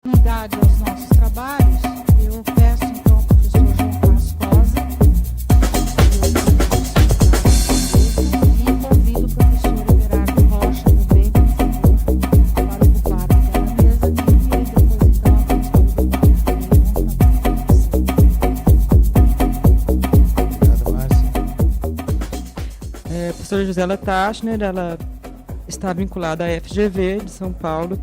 Continuidade aos nossos trabalhos, eu peço então ao professor João Carlos Rosa e convido o professor Everardo Rocha também, por favor, para ocupar aquela mesa e depois então a Obrigado, Márcia. A professora Gisela Tachner, ela está vinculada à FGV de São Paulo,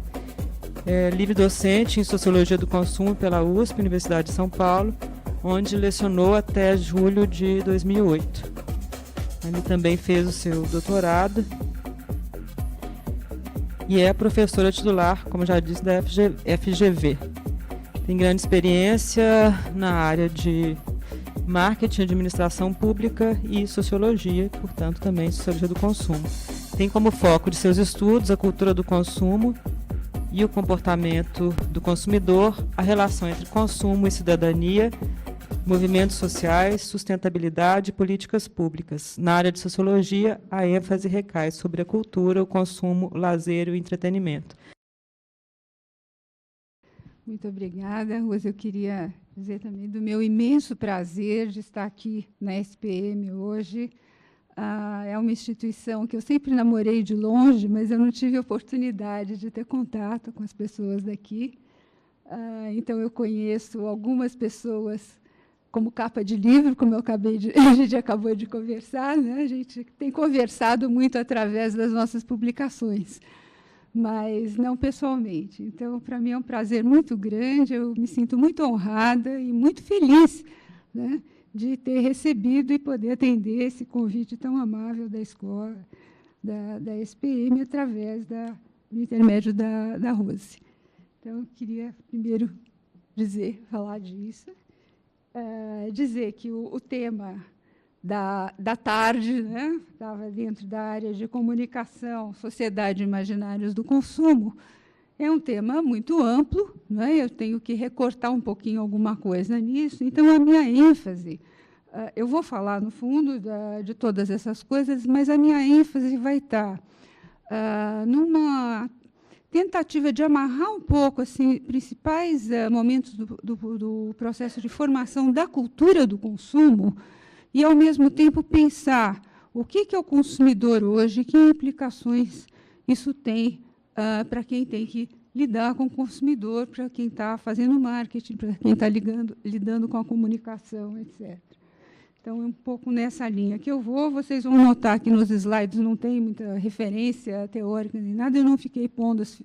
livre docente em Sociologia do Consumo pela USP, Universidade de São Paulo, onde lecionou até julho de 2008. Ele também fez o seu doutorado e é professora titular, como já disse, da FGV. Tem grande experiência na área de marketing, administração pública e sociologia, portanto também sociologia do consumo. Tem como foco de seus estudos a cultura do consumo e o comportamento do consumidor, a relação entre consumo e cidadania, movimentos sociais, sustentabilidade e políticas públicas. Na área de sociologia, a ênfase recai sobre a cultura, o consumo, o lazer e o entretenimento. Muito obrigada, Rosa. Eu queria dizer também do meu imenso prazer de estar aqui na SPM hoje. É uma instituição que eu sempre namorei de longe, mas eu não tive oportunidade de ter contato com as pessoas daqui. Então, eu conheço algumas pessoas como capa de livro, como a gente acabou de conversar, né? A gente tem conversado muito através das nossas publicações, mas não pessoalmente. Então, para mim é um prazer muito grande, eu me sinto muito honrada e muito feliz, né, de ter recebido e poder atender esse convite tão amável da escola, da SPM, através do intermédio da Rose. Então, eu queria primeiro falar disso, dizer que o tema da tarde, né, estava dentro da área de comunicação, sociedade e imaginários do consumo, é um tema muito amplo, né? Eu tenho que recortar um pouquinho alguma coisa nisso. Então, a minha ênfase, eu vou falar, no fundo, de todas essas coisas, mas a minha ênfase vai estar numa tentativa de amarrar um pouco assim, principais momentos do processo de formação da cultura do consumo e, ao mesmo tempo, pensar o que é o consumidor hoje, que implicações isso tem para quem tem que lidar com o consumidor, para quem está fazendo marketing, para quem está lidando com a comunicação, etc. Então, é um pouco nessa linha que eu vou. Vocês vão notar que nos slides não tem muita referência teórica nem nada. Eu não fiquei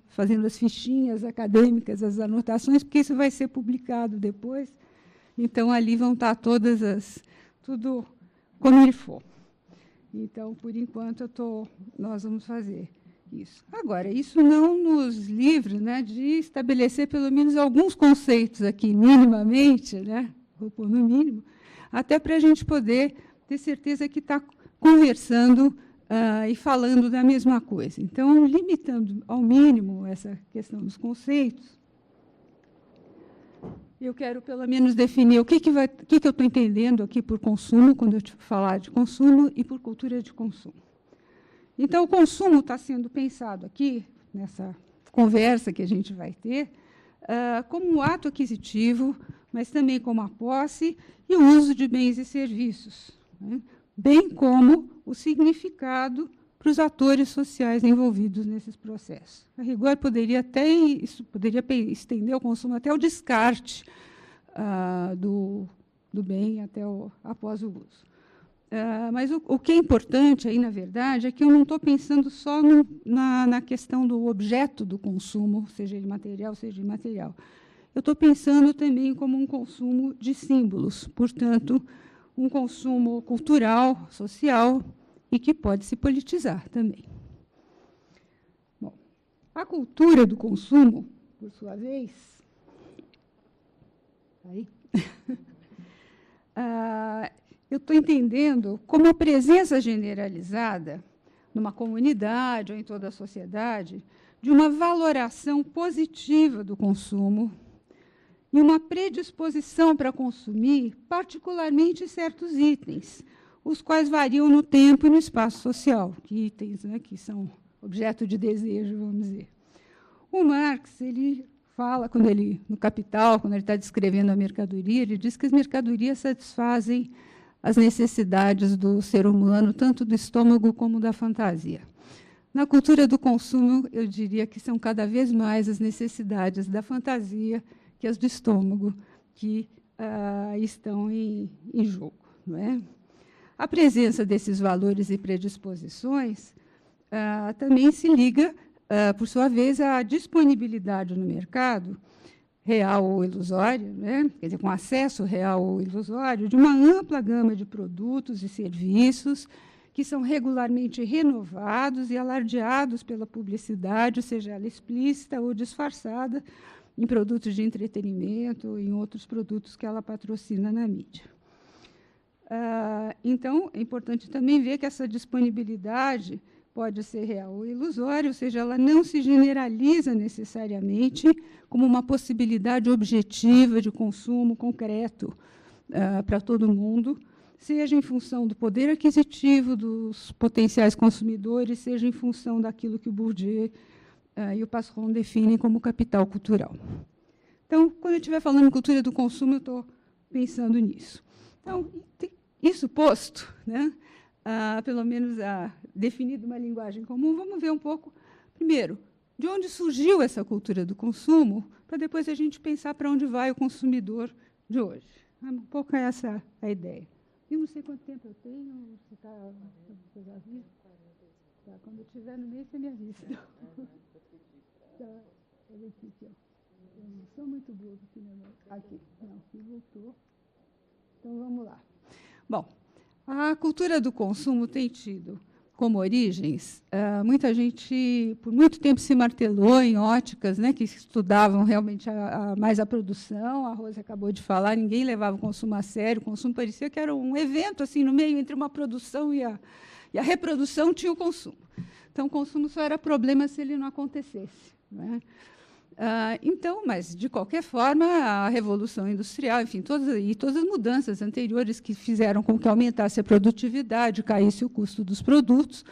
fazendo as fichinhas acadêmicas, as anotações, porque isso vai ser publicado depois. Então, ali vão estar tudo como ele for. Então, por enquanto, nós vamos fazer isso. Agora, isso não nos livra, né, de estabelecer pelo menos alguns conceitos aqui, minimamente, né, vou pôr no mínimo, até para a gente poder ter certeza que está conversando e falando da mesma coisa. Então, limitando ao mínimo essa questão dos conceitos, eu quero, pelo menos, definir o que eu estou entendendo aqui por consumo, quando eu falar de consumo, e por cultura de consumo. Então, o consumo está sendo pensado aqui, nessa conversa que a gente vai ter, como um ato aquisitivo, mas também como a posse e o uso de bens e serviços, né? Bem como o significado para os atores sociais envolvidos nesses processos. A rigor, isso poderia estender o consumo até o descarte do bem após o uso. Mas o que é importante aí, na verdade, é que eu não estou pensando só na questão do objeto do consumo, seja ele material, seja imaterial. Eu estou pensando também como um consumo de símbolos, portanto, um consumo cultural, social, e que pode se politizar também. Bom, a cultura do consumo, por sua vez, eu estou entendendo como a presença generalizada numa comunidade ou em toda a sociedade de uma valoração positiva do consumo e uma predisposição para consumir, particularmente certos itens, os quais variam no tempo e no espaço social, itens, né, que são objeto de desejo, vamos dizer. O Marx ele fala, no Capital, quando ele está descrevendo a mercadoria, ele diz que as mercadorias satisfazem as necessidades do ser humano, tanto do estômago como da fantasia. Na cultura do consumo, eu diria que são cada vez mais as necessidades da fantasia que as do estômago que estão em jogo. Não é? A presença desses valores e predisposições também se liga, por sua vez, à disponibilidade no mercado, real ou ilusório, né? Quer dizer, com acesso real ou ilusório, de uma ampla gama de produtos e serviços que são regularmente renovados e alardeados pela publicidade, seja ela explícita ou disfarçada, em produtos de entretenimento ou em outros produtos que ela patrocina na mídia. Então, é importante também ver que essa disponibilidade pode ser real ou ilusória, ou seja, ela não se generaliza necessariamente como uma possibilidade objetiva de consumo concreto para todo mundo, seja em função do poder aquisitivo dos potenciais consumidores, seja em função daquilo que o Bourdieu e o Passeron definem como capital cultural. Então, quando eu estiver falando em cultura do consumo, eu estou pensando nisso. Então, isso posto, né, pelo menos definido uma linguagem comum, vamos ver um pouco, primeiro, de onde surgiu essa cultura do consumo, para depois a gente pensar para onde vai o consumidor de hoje. Um pouco essa a ideia. Eu não sei quanto tempo eu tenho, se está... Tá, quando eu estiver no meio, você me avisa. Tá, olha aqui, ó. Eu não sou muito boa aqui, né? Aqui, não, aqui voltou. Então, vamos lá. Bom, a cultura do consumo tem tido como origens, muita gente, por muito tempo, se martelou em óticas, né, que estudavam realmente mais a produção. A Rosa acabou de falar, ninguém levava o consumo a sério, o consumo parecia que era um evento assim, no meio entre uma produção e a reprodução tinha o consumo. Então, o consumo só era problema se ele não acontecesse. Né? Então, mas, de qualquer forma, a Revolução Industrial, enfim, todas as mudanças anteriores que fizeram com que aumentasse a produtividade, caísse o custo dos produtos,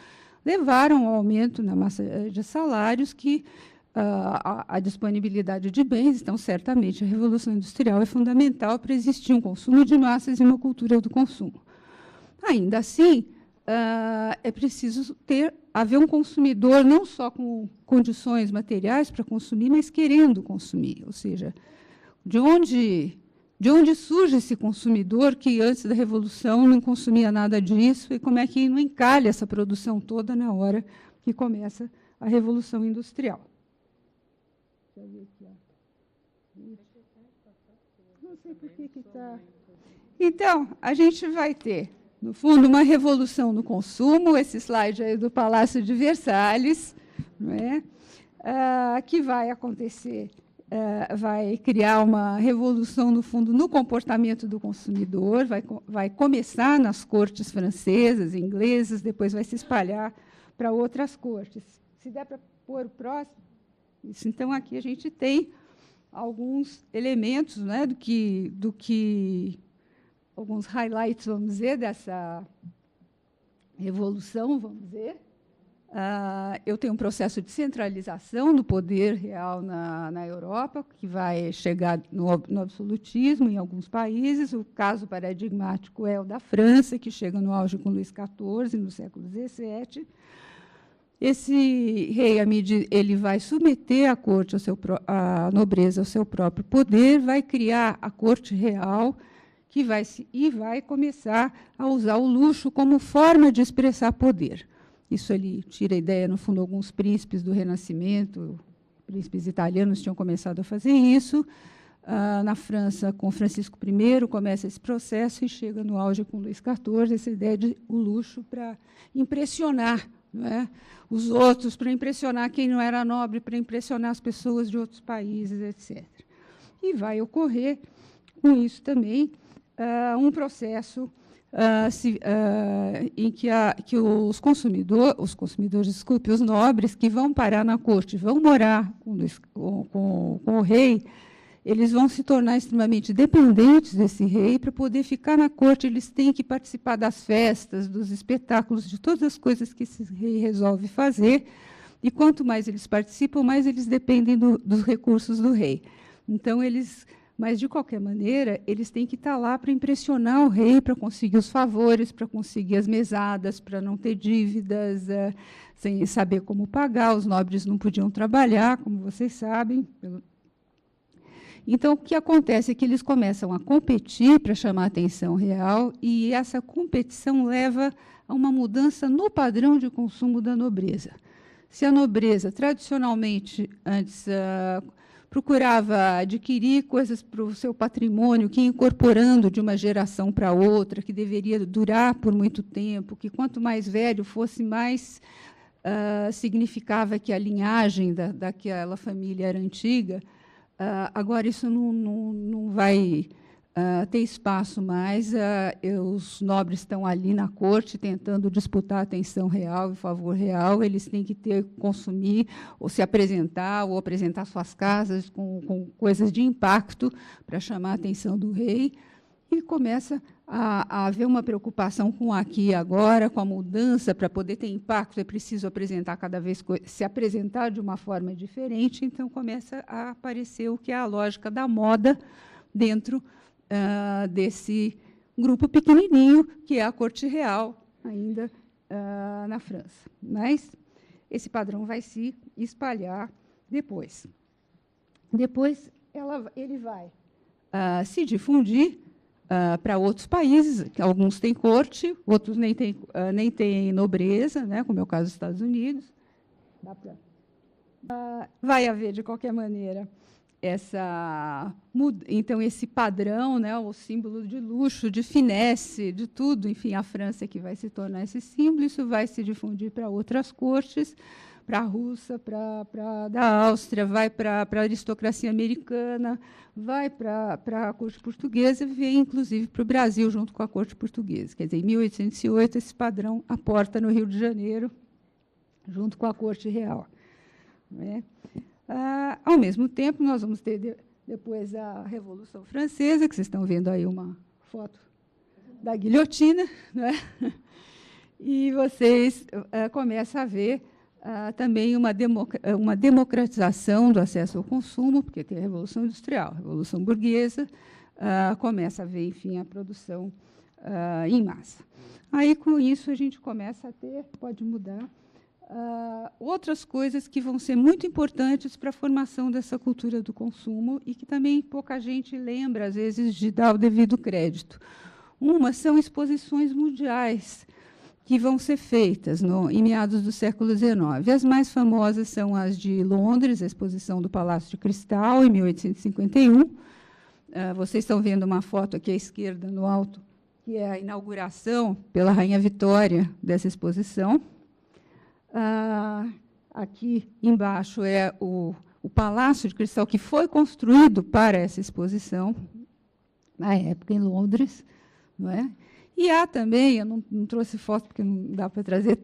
levaram ao aumento na massa de salários, que a disponibilidade de bens. Então, certamente, a Revolução Industrial é fundamental para existir um consumo de massas e uma cultura do consumo. Ainda assim, é preciso haver um consumidor não só com condições materiais para consumir, mas querendo consumir. Ou seja, de onde surge esse consumidor que, antes da Revolução, não consumia nada disso, e como é que não encalha essa produção toda na hora que começa a Revolução Industrial. Deixa eu ver aqui. Não sei por que está... Então, a gente vai ter, no fundo, uma revolução no consumo, esse slide aí do Palácio de Versalhes, não é? Que vai acontecer, vai criar uma revolução, no fundo, no comportamento do consumidor, vai começar nas cortes francesas, inglesas, depois vai se espalhar para outras cortes. Se der para pôr o próximo, isso. Então, aqui a gente tem alguns elementos, né, do que alguns highlights, vamos dizer, dessa revolução, vamos dizer. Eu tenho um processo de centralização do poder real na Europa, que vai chegar no absolutismo em alguns países. O caso paradigmático é o da França, que chega no auge com Luís XIV, no século XVII. Esse rei, ele vai submeter a corte, a nobreza ao seu próprio poder, vai criar a corte real, que vai começar a usar o luxo como forma de expressar poder. Isso ele tira a ideia, no fundo, alguns príncipes do Renascimento, príncipes italianos tinham começado a fazer isso. Na França, com Francisco I, começa esse processo e chega no auge com Luís XIV, essa ideia de o luxo para impressionar, não é, os outros, para impressionar quem não era nobre, para impressionar as pessoas de outros países, etc. E vai ocorrer, com isso também, um processo em que os nobres que vão parar na corte, vão morar com o rei, eles vão se tornar extremamente dependentes desse rei. Para poder ficar na corte, eles têm que participar das festas, dos espetáculos, de todas as coisas que esse rei resolve fazer. e quanto mais eles participam, mais eles dependem dos recursos do rei. Então, mas, de qualquer maneira, eles têm que estar lá para impressionar o rei, para conseguir os favores, para conseguir as mesadas, para não ter dívidas, sem saber como pagar. Os nobres não podiam trabalhar, como vocês sabem. Então, o que acontece é que eles começam a competir para chamar a atenção real, e essa competição leva a uma mudança no padrão de consumo da nobreza. Se a nobreza, tradicionalmente, antes procurava adquirir coisas para o seu patrimônio, que ia incorporando de uma geração para outra, que deveria durar por muito tempo, que quanto mais velho fosse, mais significava que a linhagem daquela família era antiga. Agora, isso não vai ter espaço mais. Os nobres estão ali na corte tentando disputar a atenção real e o favor real. Eles têm que consumir, ou se apresentar, ou apresentar suas casas com coisas de impacto para chamar a atenção do rei. E começa a haver uma preocupação com aqui e agora, com a mudança. Para poder ter impacto, é preciso apresentar se apresentar de uma forma diferente. Então, começa a aparecer o que é a lógica da moda dentro desse grupo pequenininho, que é a corte real, ainda na França. Mas esse padrão vai se espalhar depois. Depois, ele vai se difundir para outros países. Alguns têm corte, outros nem têm nobreza, né, como é o caso dos Estados Unidos. Vai haver, de qualquer maneira, então, esse padrão, né, o símbolo de luxo, de finesse, de tudo. Enfim, a França é que vai se tornar esse símbolo. Isso vai se difundir para outras cortes, para a Rússia, da Áustria, vai para a aristocracia americana, vai para a corte portuguesa e vem, inclusive, para o Brasil, junto com a corte portuguesa. Quer dizer, em 1808, esse padrão aporta no Rio de Janeiro, junto com a corte real. Né? Ao mesmo tempo, nós vamos ter depois a Revolução Francesa, que vocês estão vendo aí uma foto da guilhotina, né? E vocês começam a ver também uma democratização do acesso ao consumo, porque tem a Revolução Industrial, a Revolução Burguesa, começa a ver, enfim, a produção em massa. Aí, com isso, a gente começa a ter, pode mudar, outras coisas que vão ser muito importantes para a formação dessa cultura do consumo e que também pouca gente lembra, às vezes, de dar o devido crédito. Uma são exposições mundiais que vão ser feitas em meados do século XIX. As mais famosas são as de Londres, a exposição do Palácio de Cristal, em 1851. Vocês estão vendo uma foto aqui à esquerda, no alto, que é a inauguração pela Rainha Vitória dessa exposição. Aqui embaixo é o Palácio de Cristal, que foi construído para essa exposição, na época, em Londres. Não é? E há também, eu não trouxe foto, porque não dá para trazer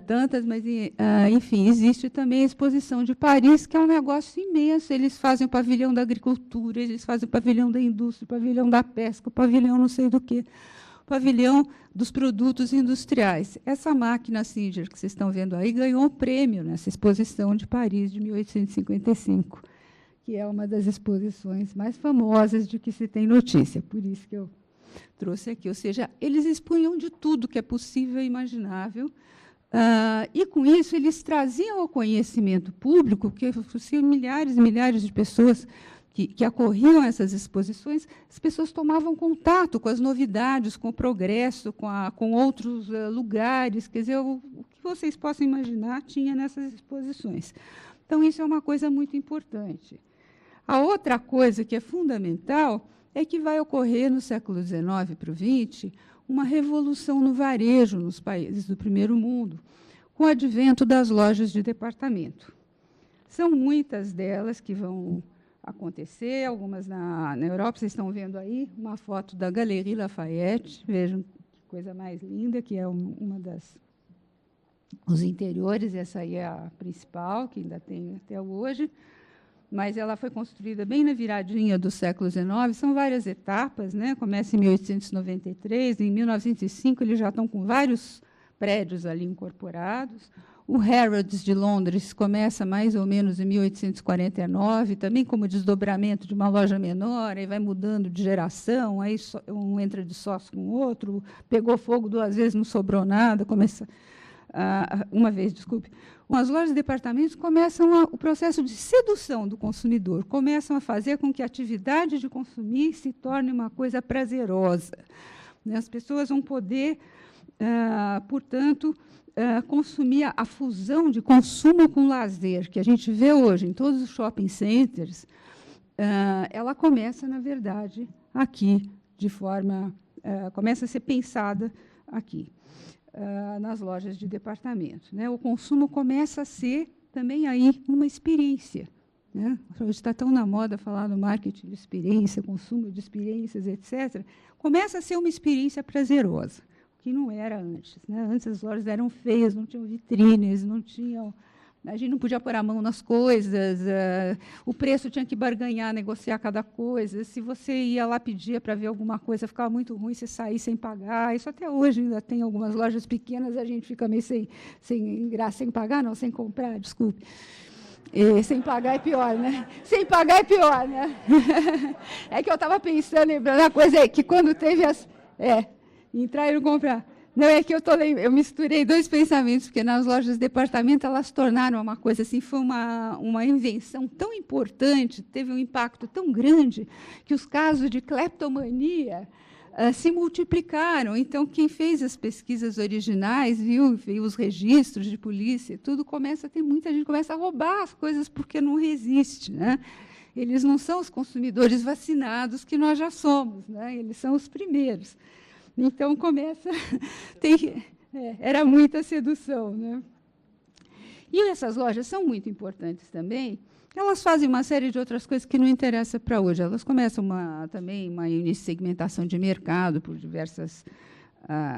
tantas, mas, enfim, existe também a exposição de Paris, que é um negócio imenso. Eles fazem o pavilhão da agricultura, eles fazem o pavilhão da indústria, o pavilhão da pesca, o pavilhão não sei do quê, o pavilhão dos produtos industriais. Essa máquina Singer, que vocês estão vendo aí, ganhou um prêmio nessa exposição de Paris, de 1855, que é uma das exposições mais famosas de que se tem notícia. Por isso que eu trouxe aqui. Ou seja, eles expunham de tudo que é possível e imaginável, e, com isso, eles traziam ao conhecimento público, que milhares e milhares de pessoas que acorriam a essas exposições, as pessoas tomavam contato com as novidades, com o progresso, com outros lugares. Quer dizer, o que vocês possam imaginar tinha nessas exposições. Então, isso é uma coisa muito importante. A outra coisa que é fundamental é que vai ocorrer, no século XIX para o XX, uma revolução no varejo nos países do primeiro mundo, com o advento das lojas de departamento. São muitas delas que vão acontecer, algumas na Europa. Vocês estão vendo aí uma foto da Galerie Lafayette. Vejam que coisa mais linda, que é uma os interiores. Essa aí é a principal, que ainda tem até hoje, mas ela foi construída bem na viradinha do século XIX. São várias etapas, né? Começa em 1893, em 1905 eles já estão com vários prédios ali incorporados. O Harrods de Londres começa mais ou menos em 1849, também como desdobramento de uma loja menor, aí vai mudando de geração, aí um entra de sócio com o outro, pegou fogo 2 vezes, não sobrou nada, começa uma vez, desculpe. As lojas de departamentos começam o processo de sedução do consumidor, começam a fazer com que a atividade de consumir se torne uma coisa prazerosa. As pessoas vão poder, portanto, consumir a fusão de consumo com lazer, que a gente vê hoje em todos os shopping centers, ela começa, na verdade, aqui, de forma... começa a ser pensada aqui, nas lojas de departamento. Né? O consumo começa a ser também aí uma experiência. Né? Hoje está tão na moda falar no marketing de experiência, consumo de experiências, etc. Começa a ser uma experiência prazerosa, que não era antes. Né? Antes as lojas eram feias, não tinham vitrines, não tinham... A gente não podia pôr a mão nas coisas, o preço tinha que barganhar, negociar cada coisa. Se você ia lá pedir para ver alguma coisa, ficava muito ruim, você sair sem pagar. Isso até hoje ainda tem algumas lojas pequenas, a gente fica meio sem graça, sem pagar, não, sem comprar, desculpe. Sem pagar é pior, né? Sem pagar é pior, né? É que eu estava pensando, lembrando a coisa é que quando teve as... entrar e não comprar. Não, é que eu misturei 2 pensamentos, porque nas lojas de departamento elas tornaram uma coisa assim, foi uma invenção tão importante, teve um impacto tão grande, que os casos de cleptomania se multiplicaram. Então, quem fez as pesquisas originais, viu os registros de polícia, e tudo, começa a ter muita gente, começa a roubar as coisas porque não resiste. Né? Eles não são os consumidores vacinados que nós já somos, né? Eles são os primeiros. Então, começa... era muita sedução. Né? E essas lojas são muito importantes também. Elas fazem uma série de outras coisas que não interessam para hoje. Elas começam também uma segmentação de mercado por diversas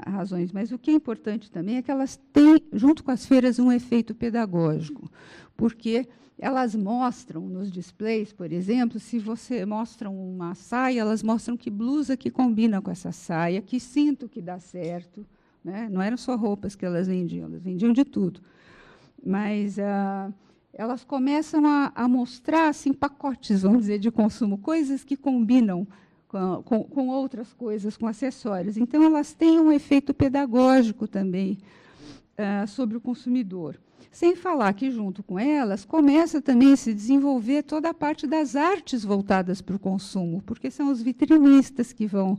razões. Mas o que é importante também é que elas têm, junto com as feiras, um efeito pedagógico. Porque elas mostram nos displays, por exemplo, se você mostra uma saia, elas mostram que blusa que combina com essa saia, que cinto que dá certo. Né? Não eram só roupas que elas vendiam de tudo. Mas elas começam a mostrar assim, pacotes, vamos dizer, de consumo, coisas que combinam com outras coisas, com acessórios. Então, elas têm um efeito pedagógico também sobre o consumidor. Sem falar que, junto com elas, começa também a se desenvolver toda a parte das artes voltadas para o consumo, porque são os vitrinistas que vão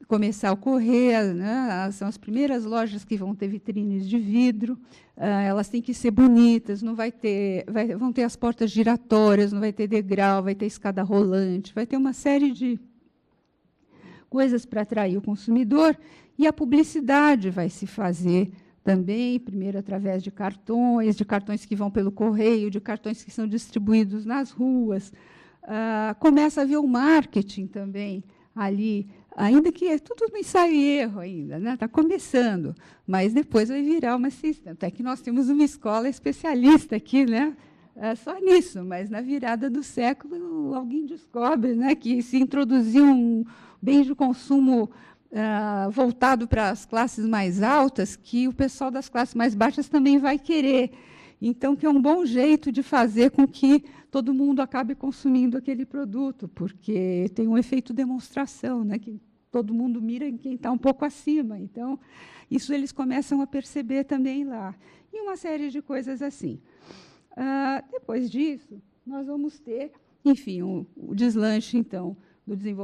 começar a ocorrer, né? São as primeiras lojas que vão ter vitrines de vidro, elas têm que ser bonitas, não vão ter as portas giratórias, não vai ter degrau, vai ter escada rolante, vai ter uma série de coisas para atrair o consumidor, e a publicidade vai se fazer também, primeiro através de cartões que vão pelo correio, de cartões que são distribuídos nas ruas. Começa a haver o marketing também ali, ainda que é tudo no ensaio e erro ainda, né? Está começando, mas depois vai virar uma ciência. Até que nós temos uma escola especialista aqui, né? Só nisso, mas na virada do século alguém descobre, né, que se introduziu um bem de consumo voltado para as classes mais altas, que o pessoal das classes mais baixas também vai querer. Então, que é um bom jeito de fazer com que todo mundo acabe consumindo aquele produto, porque tem um efeito demonstração, né, que todo mundo mira em quem está um pouco acima. Então, isso eles começam a perceber também lá. E uma série de coisas assim. Depois disso, nós vamos ter, enfim, o deslanche, então, do desenvolvimento